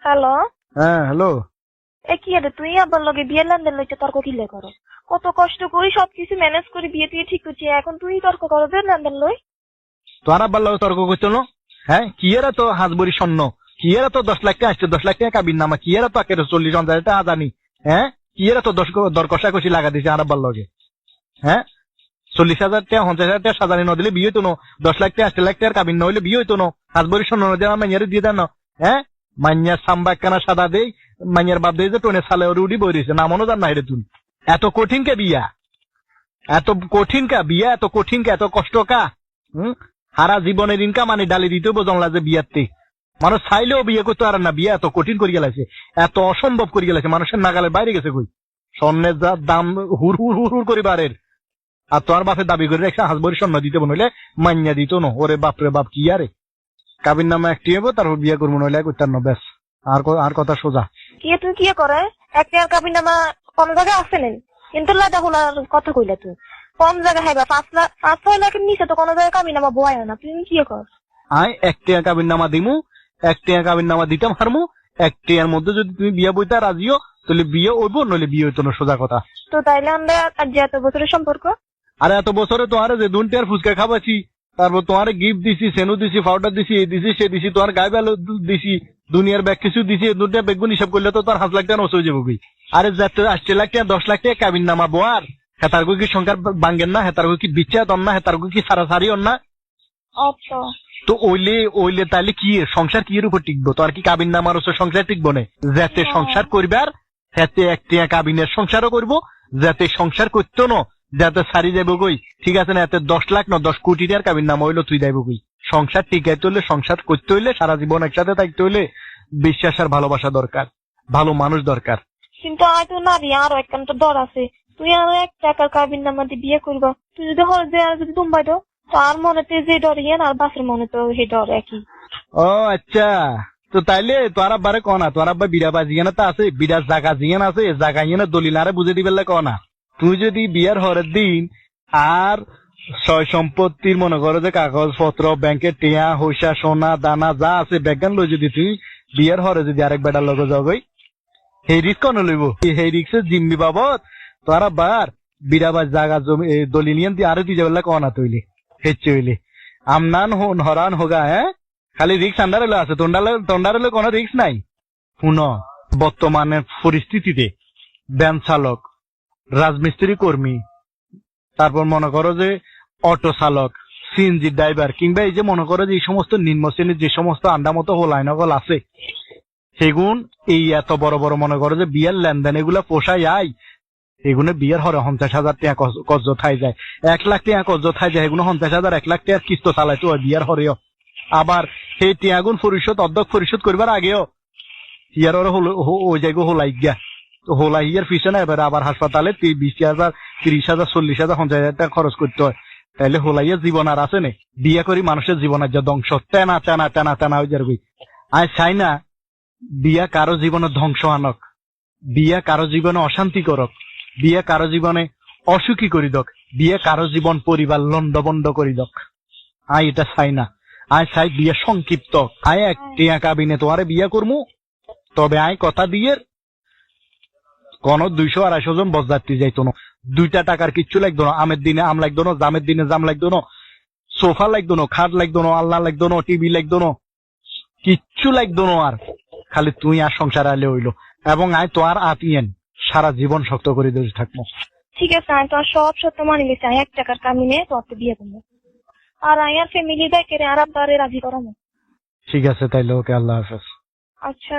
Hello. হ্যাঁ hello. কি রে তুই আবার লগে বিয়ের লেনদেন লইতে তর্ক কিলে করো? কত কষ্ট করি সবকিছু ম্যানেজ করে বিয়ে তুই ঠিক করছি, এখন তুই তর্ক করো যে লেনদেন লই। তোর আব্বার লগে তর্ক করছিল না? হ্যাঁ কি এরা তো হাজবরি স্বর্ণ, কি এরা তো 10 লাখ টাকা আসছে, 10 লাখ টাকা কাবির নামা, কি এরা তো 40,000 টাকা জানি। হ্যাঁ কি এরা তো দর কষাকষি লাগা দিছে আর আব্বার লগে। হ্যাঁ 40,000 টাকা 50,000 টাকা সাজানি ন দিলে বিয়ে হইতো না, 10 লাখ টাকা 8 লাখ টাকার কাবির ন হইলে বিয়ে হইতো না। হাজবরি স্বর্ণ দিয়ে আমার মাইয়ারে দিয়ে দেন। হ্যাঁ মাইয়ার সাম্বা একখানা সাদা দেই, মাইয়ার বাপ দেই যে টোনে সালে ওর উড়ি বই রয়েছে, নামনো জান না রে তুই। এত কঠিন কে বিয়া, এত কঠিন কা বিয়া, এত কঠিন কা, এত কষ্ট কা? সারা জীবনের ইনকাম মানে ডালি দিতে বোঝলা যে বিয়াতে মানুষ চাইলেও বিয়ে করতে পারে না, বিয়ে এত কঠিন করে গেছে, এত অসম্ভব করে গেছে, মানুষের নাগালের বাইরে গেছে। কই স্বর্ণের যা দাম হুর হুর হুর হুর করে বাড়ের, আর তোমার বাপের দাবি করে রেখে হাজবরি স্বর্ণ দিতে নইলে মান্যা দিত না। ওরে বাপরে বাপ কি আরে কাবির নামে একটি হবো তারপর বিয়ে করবো নইলে করতাম না, ব্যাস। আর কথা সোজা। কি তুই কি করে একটা আর কাবিন নামা কম জায়গায় আছে নেই, কিন্তু লাদা হোলার কথা কইলা তুই কম জায়গা হাইবা 5 লাখের নিচে তো কোনো জায়গায় কাবিন নামা বয় না, তুই কি কর? আয় 1 টাকা কাবির নামা দিমু, 1 টাকা কাবির নামা দিতাম হারমু, 1 টাকার মধ্যে যদি তুমি বিয়ে বইতা রাজিও তাহলে বিয়ে হইব, নইলে বিয়ে হইতো না, সোজা কথা। তো তাইলে আমরা আর যে এত বছরের সম্পর্ক। আরে এত বছরে তোমার যে 2 টাকার ফুচকা খাওয়াছি, তারপর তোমার গিফট দিছি, সেনু দিছি, পাউডার দিছি, এই দিছি সে দিছি, তোমার গায়ে বেলো দিছি, দুনিয়ার ব্যাগ কিছু দিছি, 2 টাকা বেগুন হিসাব করলে তো তোর 5 লাখ টাকা নষ্ট হয়ে যাবো। আরে যাতে 8 লাখ টাকা 10 লাখ টাকা কাবিন নামা বোয়ার হেতার কি সংখ্যার বাঙ্গেন না, হেতার কি বিচ্ছা দন না, হেতার কি সারাসারি অন না। আচ্ছা তো ওইলে তাহলে কি সংসার কি এর উপর টিকবো? তো আর কি কাবিন নামার সংসার টিকবো না? যাতে সংসার করবার হাতে 1 টাকা কাবিনের সংসারও করবো, যাতে সংসার করতো না, যাতে সারি যাবো কই, ঠিক আছে না? এতে 10 লাখ না 10 কোটি টাকার কাবিন নামা হইলো তুই যাইব কই? সংসার টিকাইতে হইলে, সংসার করতে হইলে, সারা জীবন একসাথে থাকতে হইলে বিশ্বাস আর ভালোবাসা দরকার, ভালো মানুষ দরকার। কিন্তু আয় তো নারী আরো একখান তো ডর আছে, তুই আরো 1 টাকার কাবিন নামা দিয়ে বিয়ে করবা, তুই যদি হল যে আর যদি তুম্বাই তো তার মনেতে যে ডর ইয়েন আর বাসের মনে তো সেই ডর একই। ও আচ্ছা, তো তাইলে তোর আব্বারে কনা, তোর আব্বা বিড়াবা জিয়ানা তো আছে, বিড়ার জায়গা জিয়ান আছে, জায়গা ইয়ে দলিল আরে বুঝে দিবে কনা। তুই যদি বিয়ার হরের দিন আর সয় সম্পত্তির মনে করো যে কাগজ পত্র, ব্যাংকের টিয়া হইসা সোনা দানা যা আছে ব্যাগান লই, যদি তুই বিয়ার হরে যদি আরেক বেটার লগে যাবই, সেই রিস্ক কন লইব? সেই রিক্সের জিম্মি বাবদ তোর আব্বার বিড়াবার জায়গা জমি দলিল ইয়ে দিয়ে আরো দিয়ে যাবে কনা তৈলি হেচ্ছে হইলে আমনান হরান হোগা। হ্যাঁ খালি রিক্স আন্ডারে আছে, তন্ডারে কোনো রিক্স নাই। শুন, বর্তমানের পরিস্থিতিতে ব্যান চালক, রাজমিস্ত্রি কর্মী, তারপর মনে করো যে অটো চালক, সিএনজি ড্রাইভার, কিংবা এই যে মনে করো যে এই সমস্ত নিম্ন শ্রেণীর যে সমস্ত আন্ডামতো হোলাইনগল আছে, সেগুন এই এত বড় বড় মনে করো যে বিয়ের লেনদেন এগুলা পোষায় আয়, এগুলো বিয়ের হরে 50,000 টাকা কজ্জ থাই যায়, 1 লাখ টাকা কজ্জ থাই যায়, এগুলো 50,000 1 লাখ টাকার কিস্ত চালাইতে হয় বিয়ের হরেও। আবার সেই টিয়াগুন পরিশোধ অর্ধেক পরিশোধ করবার আগেও ইয়ার ওই জায়গা হোলাই গিয়া, তো হোলাই ইয়ার পিছনে এবার আবার হাসপাতালে 20,000 30,000 40,000 50,000 টাকা খরচ করতে হয়। তাইলে হোলাইয়ের জীবন আর আছে নে? বিয়ে করি মানুষের জীবনের যে ধ্বংস টানা টানা টানা টানা হয়ে যাবে। আয় চাই না বিয়া কারো জীবনে ধ্বংস আনক, বিয়া কারো জীবনে অশান্তি করক, বিয়ে কারো জীবনে অসুখী করি দক, বিয়ে কারো জীবন পরিবার লন্ডবন্ড করি দক। আয় এটা চাই না। আয় চাই বিয়ে সংক্ষিপ্ত। আয় 1 টাকা কাবিনে তোমারে বিয়ে করমু, তবে আয় কথা দিয়ে কোন 200-250 জন বসযাত্রী যাইতো না, 2টা টাকার কিচ্ছু লাগতো না, আমের দিনে আম লাগতো না, জামের দিনে জাম লাগতো না, সোফা লাগতো না, খাট লাগতো না, আল্লাহ লাগতো না, টিভি লাগতো না, কিচ্ছু লাগতো না। আর খালি তুই আর সংসার আইলে হইলো, এবং আয় তো আর আতিয়েন সারা জীবন শক্ত করে ধরে থাকবো। ঠিক আছে, আমি তোমার সব সত্য মানি গেছি, 1 টাকার কামিনে তোকে বিয়ে করবো, আর আয়ার ফ্যামিলি দেখে আর আব্বারে রাজি করাবো। ঠিক আছে তাইলে, ওকে, আল্লাহ হাফেজ। আচ্ছা।